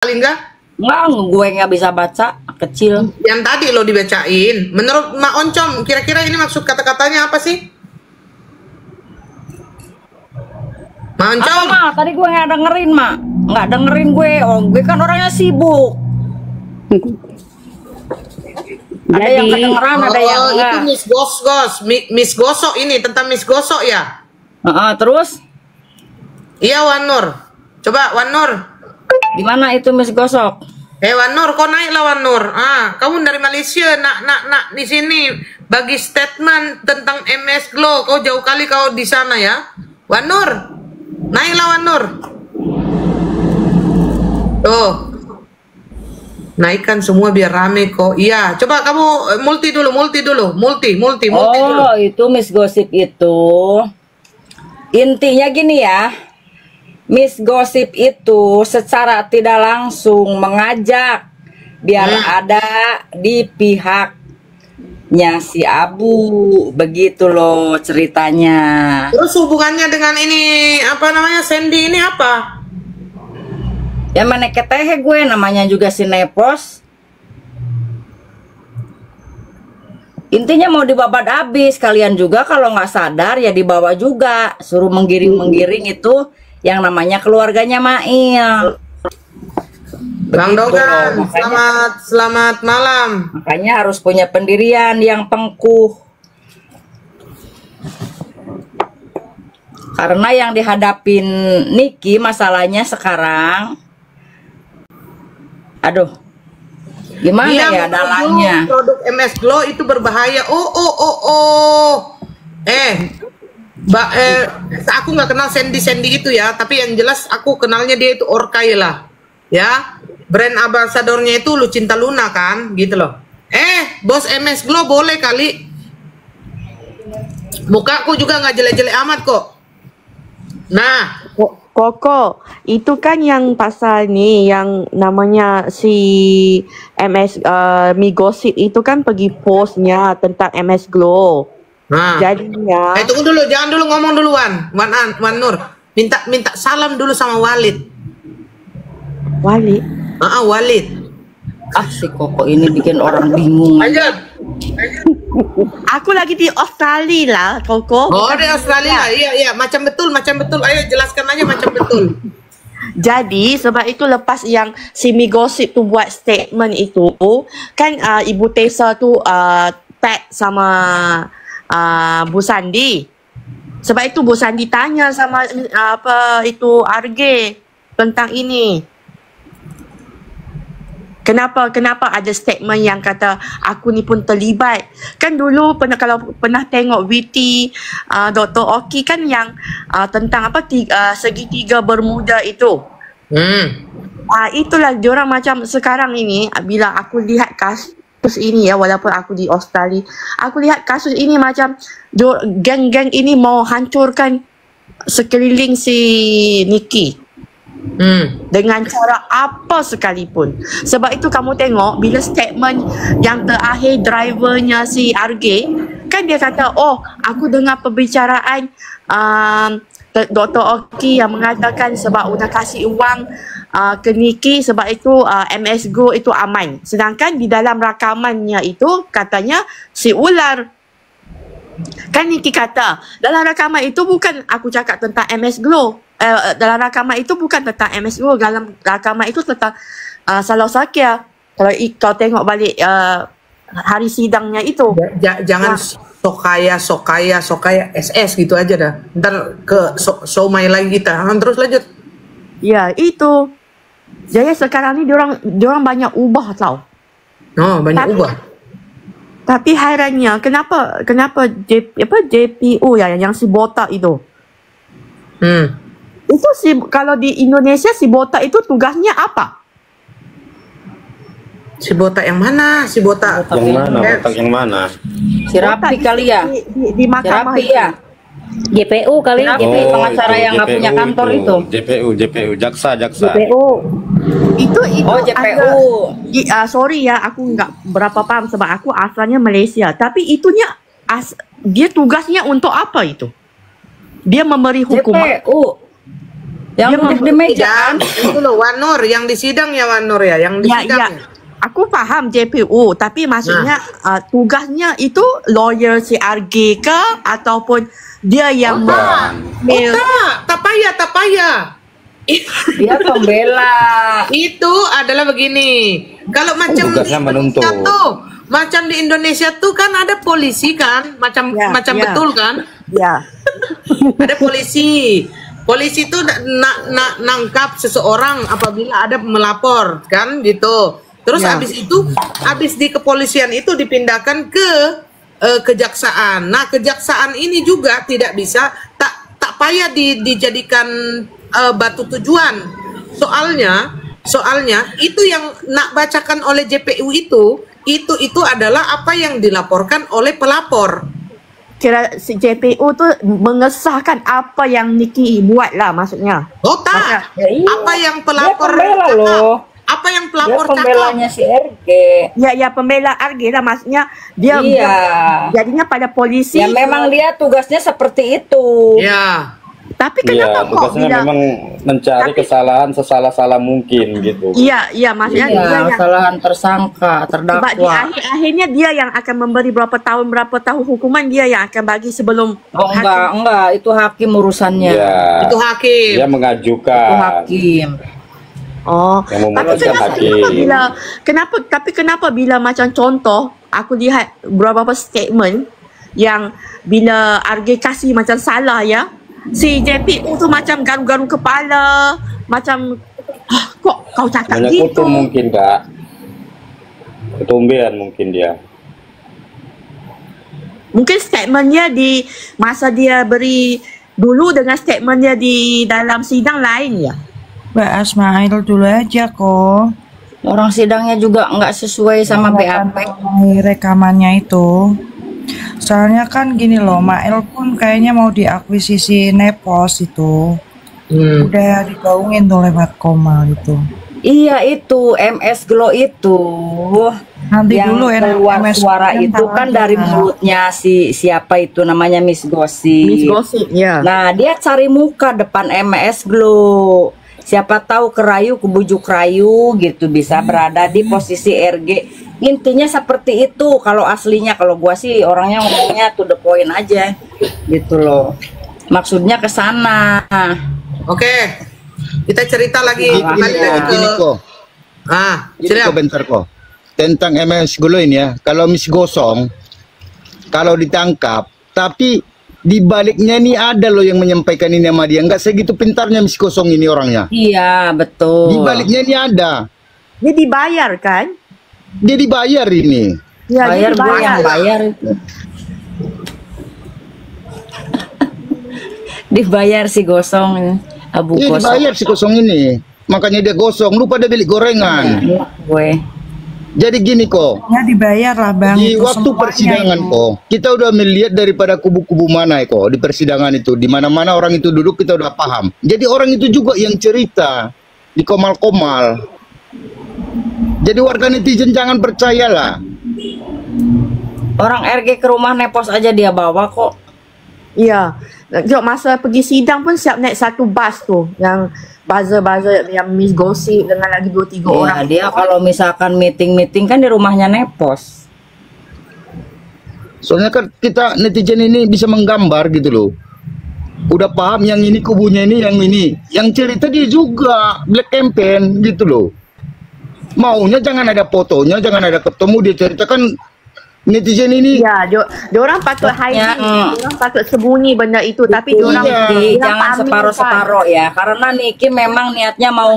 kali enggak? Enggak, gue nggak bisa baca, kecil. Yang tadi lo dibacain. Menurut Mak Oncom, kira-kira ini maksud kata-katanya apa sih? Mak Oncom? Apa, Mak? Tadi gue nggak dengerin, Mak. Nggak dengerin gue. Oh, gue kan orangnya sibuk. Ada yang kedengeran, ada yang enggak. Itu Miss Gosok ini, tentang Miss Gosok ya? Terus? Iya, Wan Nur. Coba, Wan Nur. Di mana itu Miss Gosok? Wan Nur, kau naiklah Wan Nur. Kamu dari Malaysia, nak di sini bagi statement tentang MS Glow. Kau jauh kali kau di sana ya, Wan Nur. Naiklah Wan Nur. Tuh, naikkan semua biar rame kok. Iya, coba kamu multi dulu. Oh, itu Miss Gosip itu. Intinya gini ya. Miss Gosip itu secara tidak langsung mengajak biar ada di pihaknya si Abu, begitu loh ceritanya. Terus hubungannya dengan ini apa namanya Sandy ini apa? Ya mana ketehe gue, namanya juga sinepos. Intinya mau dibabat habis, kalian juga kalau nggak sadar ya dibawa juga, suruh menggiring itu yang namanya keluarganya Mail. Bang Dogan, selamat malam. Makanya harus punya pendirian yang pengkuh. Karena yang dihadapin Niki masalahnya sekarang, aduh, gimana ya dalangnya? Produk MS Glow itu berbahaya. Aku nggak kenal Sandy itu ya, tapi yang jelas aku kenalnya dia itu Orkai lah, ya. Brand ambasadornya itu Lucinta Luna kan, gitu loh. Bos MS Glow boleh kali. Mukaku juga nggak jelek-jelek amat kok. Nah, Koko, itu kan yang pasal nih, yang namanya si MS Migosip itu kan pergi postnya tentang MS Glow. nah, jadinya tunggu dulu, jangan dulu ngomong duluan, Wan Nur. Minta salam dulu sama Walid. Walid. Walid. Si Koko ini bikin orang bingung. Lanjut. Aku lagi di Australia lah, Koko. Oh, di Australia. Iya, macam betul. Ayo jelaskan aja macam betul. Jadi sebab itu lepas yang si Migosip tu buat statement itu, kan Ibu Tessa tu tag sama Bu Sandi. Sebab itu Bu Sandi tanya sama apa itu RG tentang ini. Kenapa ada statement yang kata aku ni pun terlibat. Kan dulu kalau pernah tengok VT Dr. Oki kan yang tentang apa segitiga Bermuda itu. Itulah diorang macam sekarang ini bila aku lihat kasus ini ya, walaupun aku di Australia, aku lihat kasus ini macam geng-geng ini mau hancurkan sekeliling si Niki. Dengan cara apa sekalipun. Sebab itu kamu tengok bila statement yang terakhir drivernya si RG, kan dia kata, aku dengar perbicaraan Dr. Oki yang mengatakan sebab udah kasih uang ke Niki, sebab itu MS Go itu aman. Sedangkan di dalam rakamannya itu katanya si ular. Kan Niki kata dalam rakaman itu bukan aku cakap tentang MS Glow. Dalam rakaman itu bukan tentang MS Glow. Dalam rakaman itu tentang Salau Sakia. Kalau kau tengok balik hari sidangnya itu. Jangan sokaya SS gitu aja dah. Ntar ke somai lagi kita. Terus lanjut. Ya itu. Jadi sekarang ni diorang banyak ubah tau. Banyak ubah. Tapi hairannya kenapa JPU ya yang si botak itu. Itu kalau di Indonesia si botak itu tugasnya apa? Si botak yang mana? Si botak yang mana? Botak yang mana? Si Rapi kali ya? Di mahkamah si Rapi ya? JPU kali, JPU pengacara yang nggak punya kantor itu. JPU, jaksa. JPU. Itu JPU. Sorry ya, aku nggak berapa paham sebab aku asalnya Malaysia. Tapi itunya dia tugasnya untuk apa itu? Dia memberi hukuman. JPU. Yang duduk di meja kan? Itu loh Wanur, yang di sidang ya Wanur ya, yang di Ya, sidang. ya. Aku faham JPU, tapi maksudnya tugasnya itu lawyer CRG ke ataupun dia yang mail. Tak payah. Dia pembela. Itu adalah begini. Kalau macam Tugasnya menuntut. Macam di Indonesia tuh kan ada polisi kan, macam Ya, ya. betul kan? Ya. Ada polisi. Polisi itu nangkap seseorang apabila ada melapor kan gitu. Terus Ya. habis di kepolisian itu dipindahkan ke kejaksaan. Nah, kejaksaan ini juga tidak bisa tak payah dijadikan batu tujuan. Soalnya itu yang nak bacakan oleh JPU itu adalah apa yang dilaporkan oleh pelapor. Kira si JPU tu mengesahkan apa yang Niki buat lah maksudnya. Oh tak, Ya, iya. apa yang pelapor Dia pembela cakap. loh. Apa yang Dia pelapor cakap. pembelanya si RG. Ya pembela RG lah maksudnya dia Iya. jadinya pada polisi. Ya memang dia tugasnya seperti itu. Ya. Tapi Iya, kenapa kok tugasnya bila memang mencari Tapi- kesalahan sesalah-salah mungkin gitu. Iya maksudnya dia Iya, yang kesalahan tersangka, sebab di terdakwa. akhirnya dia yang akan memberi berapa tahun hukuman dia yang akan bagi sebelum Oh enggak, itu hakim urusannya. Iya. Itu hakim. Dia Itu mengajukan. hakim. Oh, Yang tapi memutuskan kenapa bila macam contoh aku lihat beberapa statement yang bila RG kasih macam salah ya, si JPU tu macam garuk-garuk kepala, macam kok kau cakap Banyak gitu. kutu mungkin Kak. Ketumbean mungkin dia. Mungkin statementnya di masa dia beri dulu dengan statementnya di dalam sidang lain ya. Mbak Asmail dulu aja kok. Orang sidangnya juga nggak sesuai sama BAP. Rekamannya itu. Soalnya kan gini loh, Mail pun kayaknya mau diakuisisi Nepos itu. Udah digaungin tuh lewat Komal itu. Iya itu MS Glow itu. Nanti yang dulu enak keluar MS suara yang itu tahu kan aja. dari mulutnya siapa itu namanya Miss Gosip. Miss Gossip ya. Nah dia cari muka depan MS Glow. Siapa tahu kerayu kebujuk rayu gitu bisa berada di posisi RG. Intinya seperti itu. Kalau aslinya kalau gua sih orangnya ngomongnya to the point aja gitu loh. Maksudnya ke sana. Oke. Kita cerita lagi Ini kembali lagi ke Ini kok, ini siap. komentar kok tentang MS Golo ini ya. Kalau Miss Gosong, kalau ditangkap, tapi di baliknya ini ada loh yang menyampaikan ini sama dia. Enggak segitu pintarnya Miss Gosong ini orangnya. Iya betul. Di baliknya ini ada. Dia dibayar kan? Dia dibayar ini. Ya, Bayar dia gue dibayar. yang bayar. Dibayar si gosong Abu Dia Gosong. dibayar si Gosong ini. Makanya dia gosong, lupa dia beli gorengan. Enak gue. Jadi gini kok, Ya dibayar lah Bang. di itu waktu semuanya persidangan itu. kok, kita udah melihat daripada kubu-kubu mana kok di persidangan itu, di mana-mana orang itu duduk kita udah paham. Jadi orang itu juga yang cerita di komal-komal. Jadi warga netizen jangan percayalah. Orang RG ke rumah Nepos aja dia bawa kok. Iya. Jok masa pergi sidang pun siap naik satu bas tu yang buzzer yang Miss Gossip dengan lagi 2-3 orang. Iya, dia kalau misalkan meeting kan di rumahnya Nepos. Soalnya kan kita netizen ini bisa menggambar gitu loh. Udah paham yang ini kubunya ini, yang ini. Yang cerita dia juga black campaign gitu loh. Maunya jangan ada fotonya, jangan ada ketemu, dia ceritakan netizen ini. Ya, diorang patut hiding, diorang patut sembunyi benda itu, tapi diorang Iya. diorang Jangan pamerkan. separuh-separuh ya, karena Niki memang niatnya mau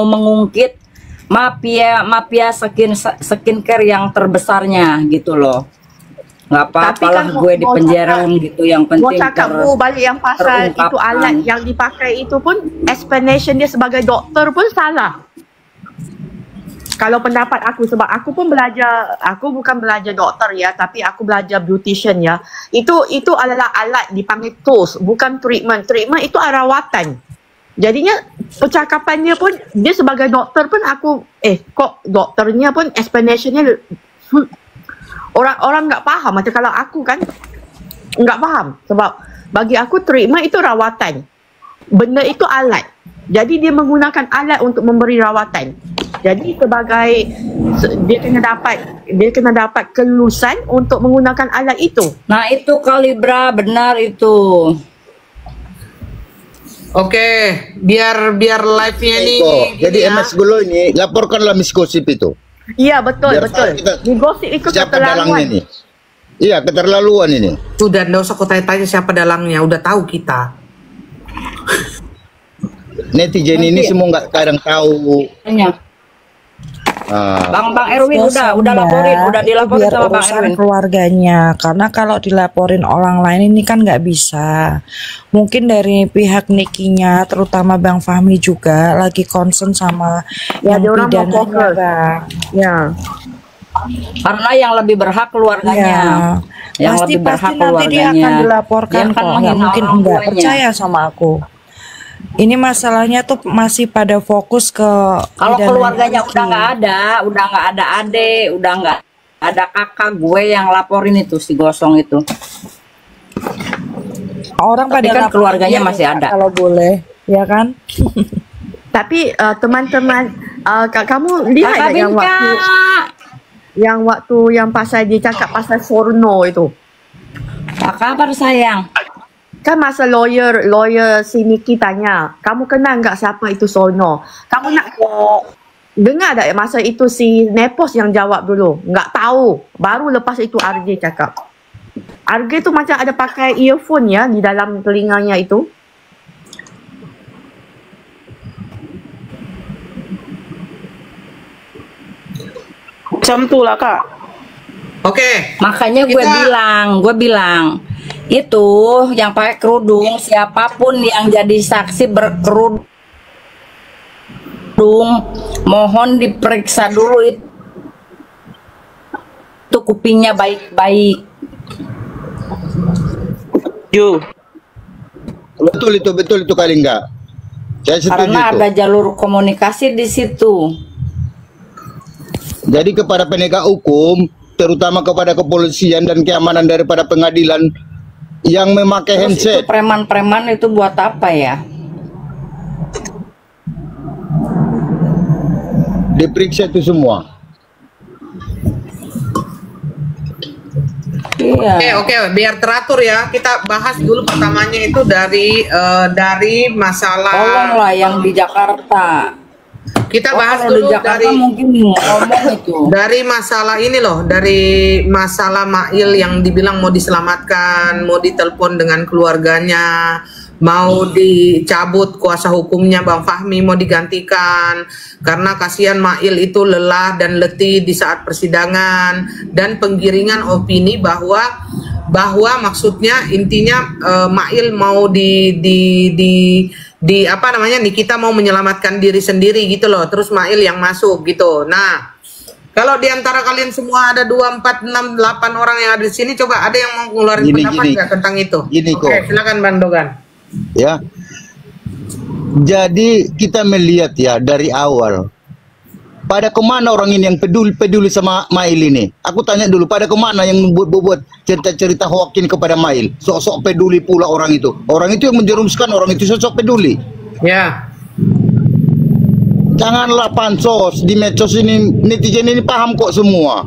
mengungkit mafia skincare yang terbesarnya gitu loh. Nggak Tapi apa-apalah kan gue di mau penjara cakap- gitu, yang Mau penting cakap balik yang pasal itu terungkapkan. alat yang dipakai itu pun explanation dia sebagai doktor pun salah. Kalau pendapat aku, sebab aku pun belajar, aku bukan belajar doktor ya, tapi aku belajar beautician ya. Itu adalah alat dipanggil tools, bukan treatment. Treatment itu rawatan. Jadinya percakapannya pun dia sebagai doktor pun aku kok doktornya pun explanationnya orang nggak paham. Macam kalau aku kan nggak paham sebab bagi aku treatment itu rawatan. Benda itu alat. Jadi dia menggunakan alat untuk memberi rawatan. Jadi sebagai dia kena dapat kelulusan untuk menggunakan alat itu. Nah itu Kalibra, benar itu. Oke, biar live-nya ini Jadi gini ya. MS Glo ini laporkanlah miskosip itu. Iya betul Biar betul. kita- Di gosip itu Siapa dalangnya keterlaluan. ini? Iya, keterlaluan ini. Udah nggak usah kau tanya siapa dalangnya, udah tahu kita. Netizen ini semua nggak kadang tahu. Hanya. Ah, Bang Erwin udah laporin, udah dilaporin biar sama Bang urusan Erwin. keluarganya, karena kalau dilaporin orang lain ini kan nggak bisa. Mungkin dari pihak Nikinya, terutama Bang Fahmi juga lagi concern sama Ya, yang dia orang mau pidananya, fokus. Bang. Ya. Karena yang lebih berhak keluarganya. Yang Pasti lebih berhak nanti dia keluarganya. akan dilaporkan Dia kan kok. Nggak menghina mungkin orang enggak, tuanya. percaya sama aku. Ini masalahnya tuh masih pada fokus ke Kalau pidananya keluarganya Niki. udah nggak ada adik, udah nggak ada kakak gue yang laporin itu si Gosong itu. Orang Tapi pada kan lapor keluarganya dia masih ada. kalau boleh, ya kan? Tapi teman-teman, kamu lihat Kakak tak Binca, yang pasal dia cakap pasal Sorno itu? apa kabar sayang? Kan masa lawyer si Niki tanya, kamu kenal nggak siapa itu Sorno? Kamu nak dengar tak masa itu si Nepos yang jawab dulu? Nggak tahu. Baru lepas itu RJ cakap. RJ tu macam ada pakai earphone ya di dalam telinganya itu. Macam tu lah kak. Oke, Makanya gue bilang itu yang pakai kerudung, siapapun yang jadi saksi berkerudung mohon diperiksa dulu itu kupingnya baik-baik. Ju. betul itu kali enggak. Saya setuju Karena itu. ada jalur komunikasi di situ. Jadi kepada penegak hukum, terutama kepada kepolisian dan keamanan daripada pengadilan yang memakai Terus itu handset. preman-preman itu buat apa ya? Diperiksa itu semua. Iya. oke, biar teratur ya. Kita bahas dulu pertamanya itu dari masalah. Tolonglah yang di Jakarta. Kita bahas Kalau di dulu Jakarta dari mungkin ngomong itu. dari masalah ini loh, dari masalah Mail yang dibilang mau diselamatkan, mau ditelepon dengan keluarganya, mau dicabut kuasa hukumnya Bang Fahmi, mau digantikan karena kasihan Mail itu lelah dan letih di saat persidangan, dan penggiringan opini bahwa maksudnya intinya Mail mau di apa namanya, Nikita mau menyelamatkan diri sendiri gitu loh, terus Mail yang masuk gitu. Nah, kalau diantara kalian semua ada 2, 4, 6, 8 orang yang ada di sini, coba ada yang mau ngeluarin pendapat nggak tentang itu? Gini Oke, kok. silakan Bang Dogan. Ya. Jadi kita melihat ya dari awal. Pada kemana orang ini yang peduli sama Mail ini? Aku tanya dulu, pada kemana yang buat cerita-cerita hoax ini kepada Mail? Sok-sok peduli pula orang itu. Orang itu yang menjerumuskan, orang itu sok-sok peduli. Ya. Janganlah pansos di medsos ini, netizen ini paham kok semua.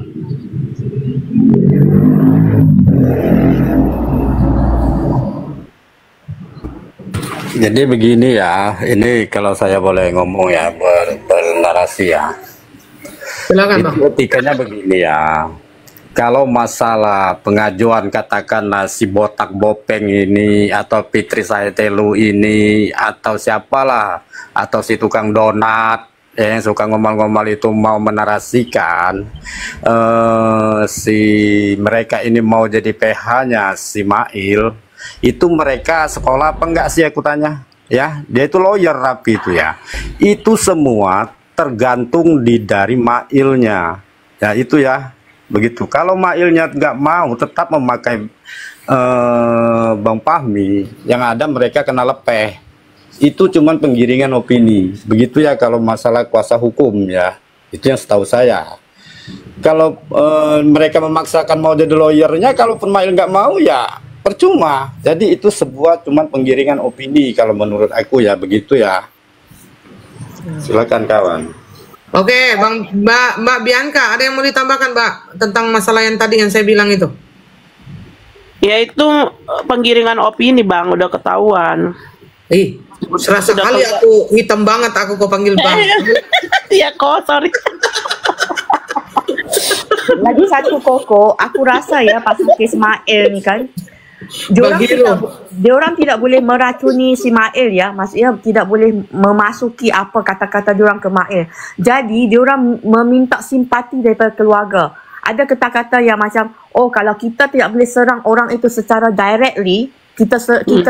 Jadi begini ya, ini kalau saya boleh ngomong ya, bernarasi ya. Silakan Bang. Itu etikanya begini ya. Kalau masalah pengajuan katakanlah si botak bopeng ini atau Fitri Saitelu ini atau siapalah atau si tukang donat yang suka ngomel-ngomel itu mau menarasikan si mereka ini mau jadi PH-nya si Mail, itu mereka sekolah apa enggak sih aku tanya ya, dia itu lawyer rapi itu ya, itu semua tergantung dari Mailnya ya, itu ya begitu. Kalau Mailnya nggak mau tetap memakai Bang Fahmi, yang ada mereka kena lepeh. Itu cuman penggiringan opini begitu ya. Kalau masalah kuasa hukum ya, itu yang setahu saya. Kalau mereka memaksakan mau jadi lawyernya, kalaupun Mail nggak mau ya percuma. Jadi itu sebuah cuman penggiringan opini kalau menurut aku ya, begitu ya. Silakan kawan. Oke, Mbak Bianca, ada yang mau ditambahkan, Mbak, tentang masalah yang tadi yang saya bilang itu? Ya itu penggiringan opini Bang, udah ketahuan. Ih, serasa Udah kali keluar. aku hitam banget aku kok panggil Bang. Iya kok, sorry. Lagi satu Koko, aku rasa ya pas Ismail nih kan, Bagiro. diorang tidak boleh meracuni si Mail ya, maksudnya tidak boleh memasuki apa kata-kata diorang ke Mail. Jadi diorang meminta simpati daripada keluarga. Ada kata-kata yang macam, oh kalau kita tidak boleh serang orang itu secara directly, kita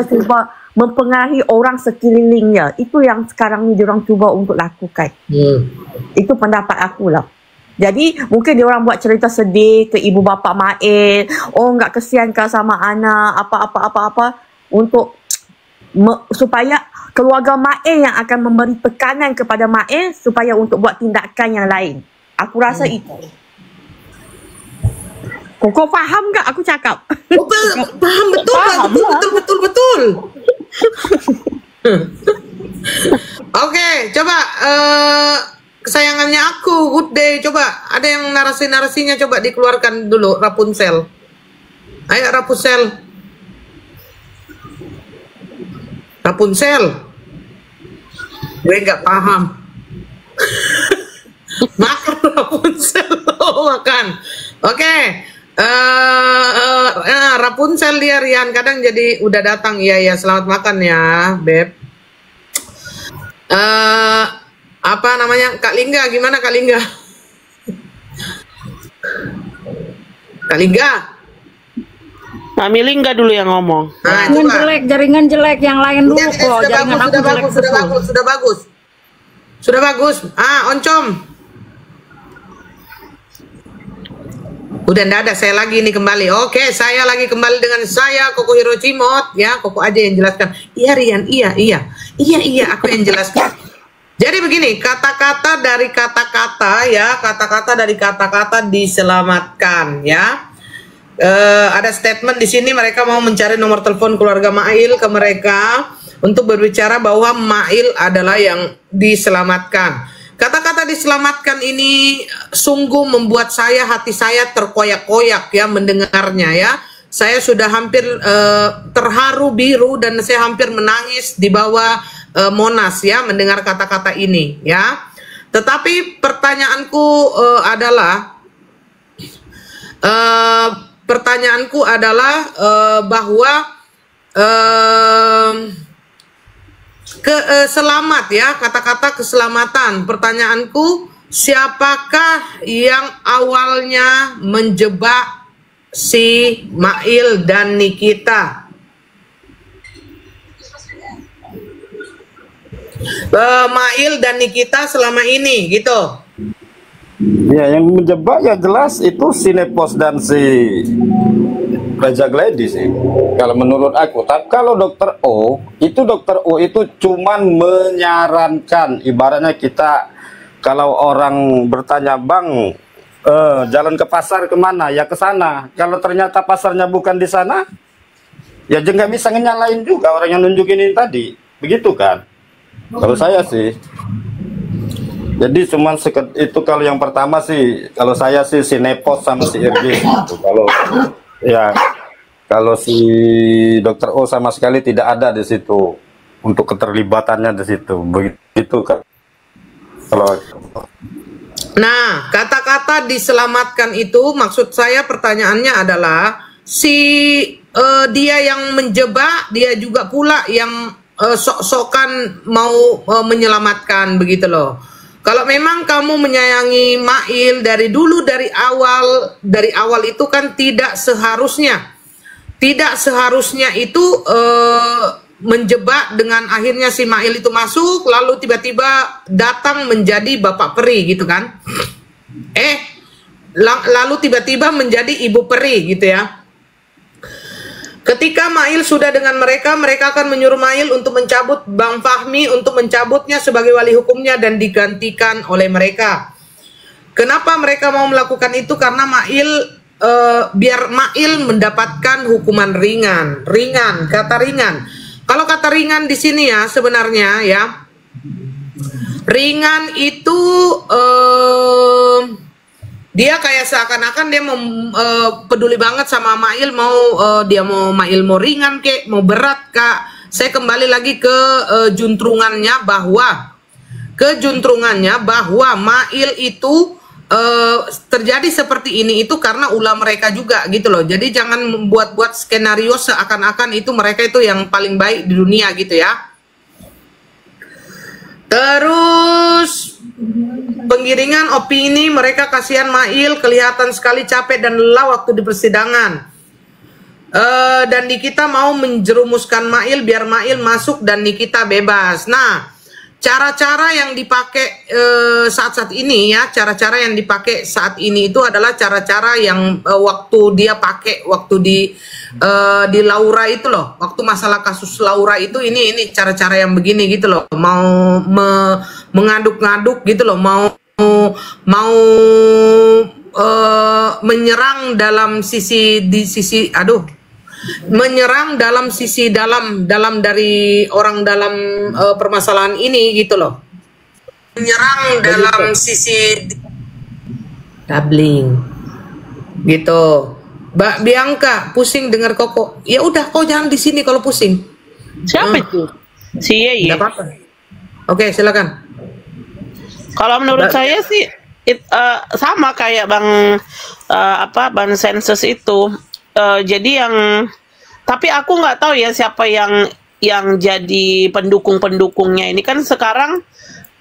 cuba mempengaruhi orang sekelilingnya. Itu yang sekarang ni diorang cuba untuk lakukan. Itu pendapat aku lah. Jadi mungkin dia orang buat cerita sedih ke ibu bapa Mail, oh enggak kesian kau sama anak, apa untuk supaya keluarga Mail yang akan memberi tekanan kepada Mail supaya untuk buat tindakan yang lain. Aku rasa itu. Kau faham tak aku cakap? Oh, paham betul, Paham lah. betul. Oke, coba kesayangannya aku, Good Day, coba ada yang narasi-narasinya coba dikeluarkan dulu, Rapunzel. Ayo Rapunzel. Gue nggak paham. Makan Rapunzel, oh, makan. Oke. Rapunzel dia Rian kadang jadi udah datang, iya selamat makan ya Beb. Apa namanya, Kak Lingga, gimana Kak Lingga? Kak Lingga, Mami Lingga dulu yang ngomong. nah Jaringan coba. jelek, jaringan jelek, yang lain dulu Tidak, kok. Jaringan aku jelek betul. sudah bagus. Oncom. Udah ndak ada, saya lagi ini kembali. Oke, saya lagi kembali dengan saya Koko Hirocimot ya. Koko aja yang jelaskan. Iya Rian, iya, aku yang jelaskan. Jadi begini, kata-kata dari kata-kata ya, kata-kata dari kata-kata diselamatkan ya. Ada statement di sini mereka mau mencari nomor telepon keluarga Mail ke mereka untuk berbicara bahwa Mail adalah yang diselamatkan. Kata-kata diselamatkan ini sungguh membuat hati saya terkoyak-koyak ya mendengarnya ya. Saya sudah hampir terharu biru dan saya hampir menangis di bawah Monas ya mendengar kata-kata ini ya. Tetapi pertanyaanku adalah bahwa selamat ya, kata-kata keselamatan. Pertanyaanku, siapakah yang awalnya menjebak si Mail dan Nikita? Mail dan Nikita selama ini gitu. Ya, yang menjebak ya jelas itu si Nepos dan si Raja Gladys sih. Kalau menurut aku, tapi kalau Dokter O itu cuman menyarankan. Ibaratnya kita kalau orang bertanya, Bang, jalan ke pasar kemana? Ya ke sana. Kalau ternyata pasarnya bukan di sana, ya nggak bisa nyalain juga orang yang nunjukin ini tadi. Begitu kan? Kalau saya sih. Jadi cuman itu kalau yang pertama sih, kalau saya sih si Nepos sama si RG gitu. Kalau si Dokter O sama sekali tidak ada di situ untuk keterlibatannya di situ. Begitu kan. Nah, kata-kata diselamatkan itu maksud saya pertanyaannya adalah dia yang menjebak, dia juga pula yang sok-sokan mau menyelamatkan begitu loh. Kalau memang kamu menyayangi Mail dari dulu dari awal itu kan tidak seharusnya itu menjebak dengan akhirnya si Mail itu masuk lalu tiba-tiba datang menjadi bapak peri gitu kan. Lalu tiba-tiba menjadi ibu peri gitu ya. Ketika Mail sudah dengan mereka akan menyuruh Mail untuk mencabut Bang Fahmi, untuk mencabutnya sebagai wali hukumnya dan digantikan oleh mereka. Kenapa mereka mau melakukan itu? Karena biar Mail mendapatkan hukuman ringan. Kata ringan. Kalau kata ringan di sini ya sebenarnya ya, Ringan itu dia kayak seakan-akan dia mau peduli banget sama Mail, mau dia mau Mail mau ringan kek, mau berat kak. Saya kembali lagi ke juntrungannya bahwa Mail itu terjadi seperti ini itu karena ulah mereka juga gitu loh. Jadi jangan membuat-buat skenario seakan-akan itu mereka itu yang paling baik di dunia gitu ya. Terus penggiringan opini, mereka kasihan Mail, kelihatan sekali capek dan lelah waktu di persidangan. Dan Nikita mau menjerumuskan Mail biar Mail masuk dan Nikita bebas. Nah, cara-cara yang dipakai saat-saat ini ya, cara-cara yang dipakai saat ini itu adalah cara-cara yang waktu dia pakai waktu di Laura itu loh, waktu masalah kasus Laura itu ini cara-cara yang begini gitu loh, mau mengaduk-ngaduk gitu loh, mau menyerang dalam menyerang dalam sisi dalam dari orang dalam permasalahan ini gitu loh, menyerang dalam sisi doubling gitu. Mbak Bianca pusing dengar Koko, ya udah kau jangan di sini kalau pusing. Siapa itu? Si Yeye. Tidak apa-apa. Oke, silakan. Kalau menurut saya sih sama kayak Bang Sensus itu. Jadi tapi aku nggak tahu ya siapa yang jadi pendukungnya ini. Kan sekarang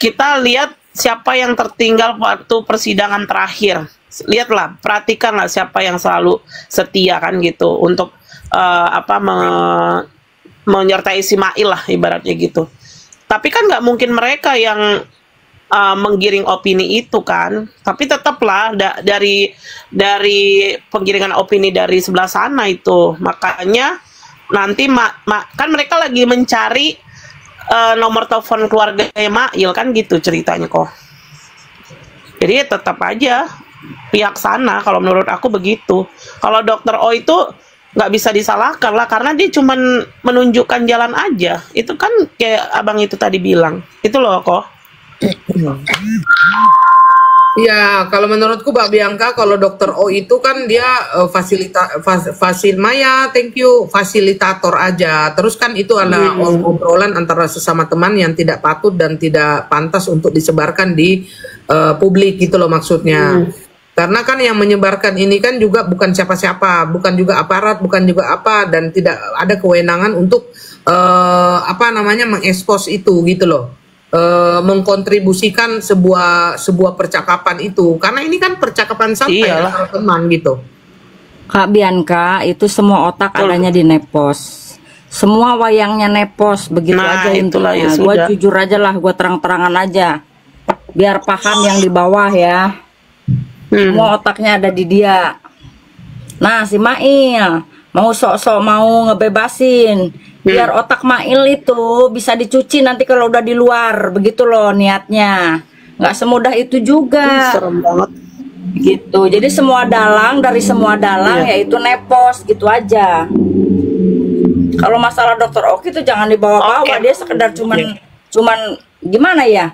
kita lihat siapa yang tertinggal waktu persidangan terakhir. Lihatlah, perhatikanlah siapa yang selalu setia kan gitu untuk menyertai si Mail lah ibaratnya gitu. Tapi kan nggak mungkin mereka yang menggiring opini itu kan. Tapi tetaplah dari penggiringan opini dari sebelah sana itu. Makanya nanti kan mereka lagi mencari nomor telepon keluarga Mail kan gitu ceritanya kok. Jadi tetap aja pihak sana, kalau menurut aku begitu. Kalau Dokter O itu nggak bisa disalahkan lah, karena dia cuman menunjukkan jalan aja. Itu kan kayak abang itu tadi bilang. Itu loh kok. Ya, kalau menurutku Mbak Bianca, kalau Dokter O itu kan dia fasilitator aja. Terus kan itu adalah obrolan antara sesama teman yang tidak patut dan tidak pantas untuk disebarkan di publik gitu loh maksudnya. Karena kan yang menyebarkan ini kan juga bukan siapa-siapa, bukan juga aparat, bukan juga apa, dan tidak ada kewenangan untuk mengekspos itu gitu loh. Mengkontribusikan sebuah percakapan itu, karena ini kan percakapan santai antara teman gitu. Kak Bianca, itu semua otak adanya di Nepos. Semua wayangnya Nepos, begitu aja intinya. Gue jujur aja lah, gue terang-terangan aja, biar paham yang di bawah ya. Semua otaknya ada di dia. Nah, si Mail mau sok-sok mau ngebebasin, biar otak Mail itu bisa dicuci nanti kalau udah di luar, begitu loh niatnya. Nggak semudah itu juga. Serem banget. Gitu. Jadi semua dalang yaitu Nepos, gitu aja. Kalau masalah Dokter Oki itu jangan dibawa-bawa, dia sekedar cuman gimana ya?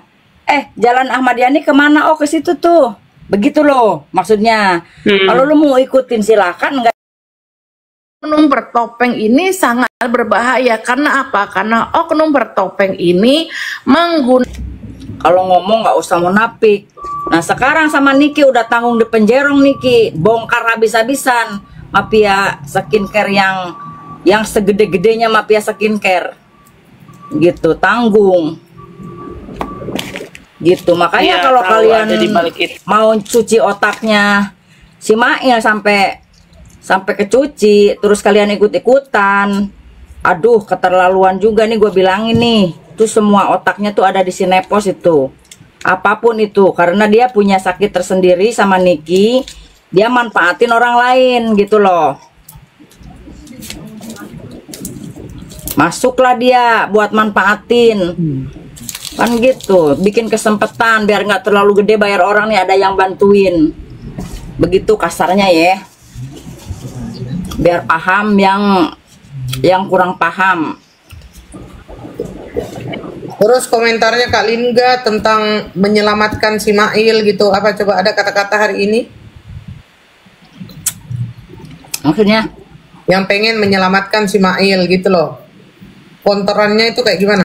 Jalan Ahmad Yani kemana? Oh, ke situ tuh. Begitu loh maksudnya. Kalau lu mau ikutin silakan, enggak. Oknum bertopeng ini sangat berbahaya. Karena apa? Karena oknum bertopeng ini kalau ngomong nggak usah munafik. Nah sekarang sama Niki udah tanggung di penjerong. Niki bongkar habis-habisan mafia skincare yang segede-gedenya mafia skincare gitu, tanggung gitu. Makanya kalau kalian mau cuci otaknya si Mail sampai kecuci, terus kalian ikut-ikutan, aduh keterlaluan juga nih, gue bilangin nih. Itu semua otaknya tuh ada di si Nepos itu, apapun itu, karena dia punya sakit tersendiri sama Niki, dia manfaatin orang lain gitu loh. Masuklah dia buat manfaatin kan gitu, bikin kesempatan biar nggak terlalu gede bayar orang nih, ada yang bantuin, begitu kasarnya ya, biar paham yang kurang paham. Terus komentarnya Kak Lingga tentang menyelamatkan si Mail gitu. Apa coba ada kata-kata hari ini? Maksudnya? Yang pengen menyelamatkan si Mail gitu loh. Konterannya itu kayak gimana?